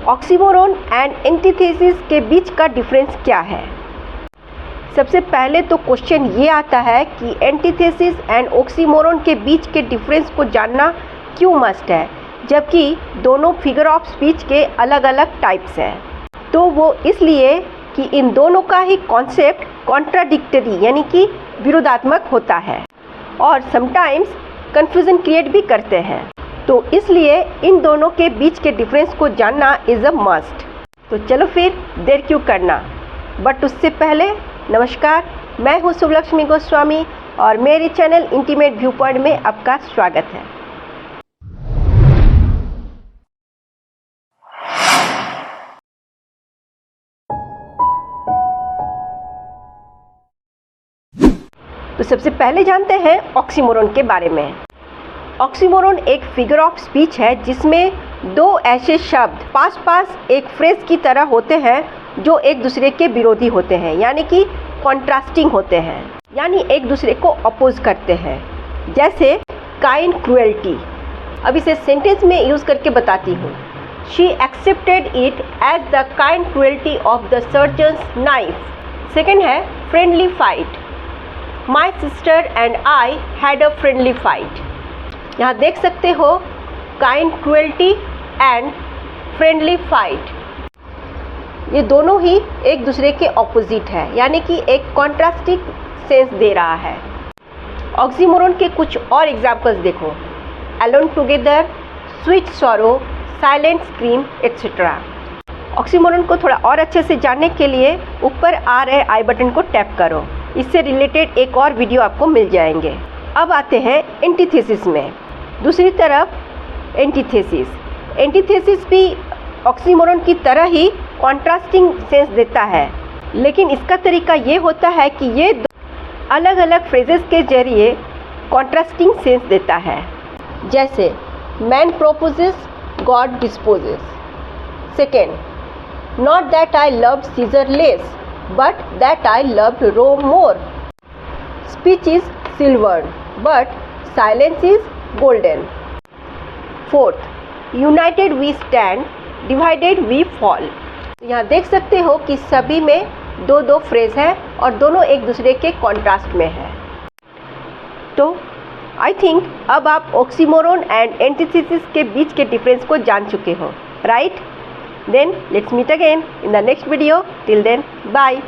Oxymoron and antithesis के बीच का difference क्या है? सबसे पहले तो क्वेश्चन ये आता है कि एंटीथेसिस एंड ऑक्सीमोरोन के बीच के डिफरेंस को जानना क्यों मस्ट है, जबकि दोनों फिगर ऑफ स्पीच के अलग अलग टाइप्स हैं। तो वो इसलिए कि इन दोनों का ही कॉन्सेप्ट कॉन्ट्राडिक्टरी यानी कि विरोधात्मक होता है और समटाइम्स कन्फ्यूज़न क्रिएट भी करते हैं। तो इसलिए इन दोनों के बीच के डिफरेंस को जानना इज़ अ मस्ट। तो चलो फिर देर क्यों करना। बट उससे पहले नमस्कार, मैं हूँ शुभलक्ष्मी गोस्वामी और मेरे चैनल इंटीमेट व्यू पॉइंट में आपका स्वागत है। तो सबसे पहले जानते हैं ऑक्सीमोरोन के बारे में। ऑक्सीमोरोन एक फिगर ऑफ स्पीच है जिसमें दो ऐसे शब्द पास पास एक फ्रेज की तरह होते हैं जो एक दूसरे के विरोधी होते हैं, यानी कि कॉन्ट्रास्टिंग होते हैं, यानी एक दूसरे को अपोज करते हैं। जैसे काइंड क्रुएल्टी। अब इसे सेंटेंस में यूज़ करके बताती हूँ। She accepted it as the kind cruelty of the surgeon's knife. Second है friendly fight. My sister and I had a friendly fight. यहाँ देख सकते हो kind cruelty and friendly fight, ये दोनों ही एक दूसरे के ऑपोजिट है, यानी कि एक कॉन्ट्रास्टिंग सेंस दे रहा है। ऑक्सीमोरोन के कुछ और एग्जाम्पल्स देखो। Alone together, sweet sorrow, silent scream etcetera. Oxymoron को थोड़ा और अच्छे से जानने के लिए ऊपर आ रहे आई बटन को टैप करो, इससे रिलेटेड एक और वीडियो आपको मिल जाएंगे। अब आते हैं एंटीथेसिस में। दूसरी तरफ एंटीथेसिस भी ऑक्सीमोरोन की तरह ही कॉन्ट्रास्टिंग सेंस देता है, लेकिन इसका तरीका ये होता है कि ये अलग अलग फ्रेजेस के जरिए कॉन्ट्रास्टिंग सेंस देता है। जैसे man proposes, God disposes. Second, not that I loved Caesar less but that I loved Rome more. Speech is silvered but silence is golden. Fourth, united we stand, divided we fall. यहाँ देख सकते हो कि सभी में दो दो phrase है और दोनों एक दूसरे के कॉन्ट्रास्ट में है। तो आई थिंक अब आप ऑक्सीमोरोन एंड एंटीथेसिस के बीच के डिफरेंस को जान चुके हो, right? Then let's meet again in the next video. Till then, bye.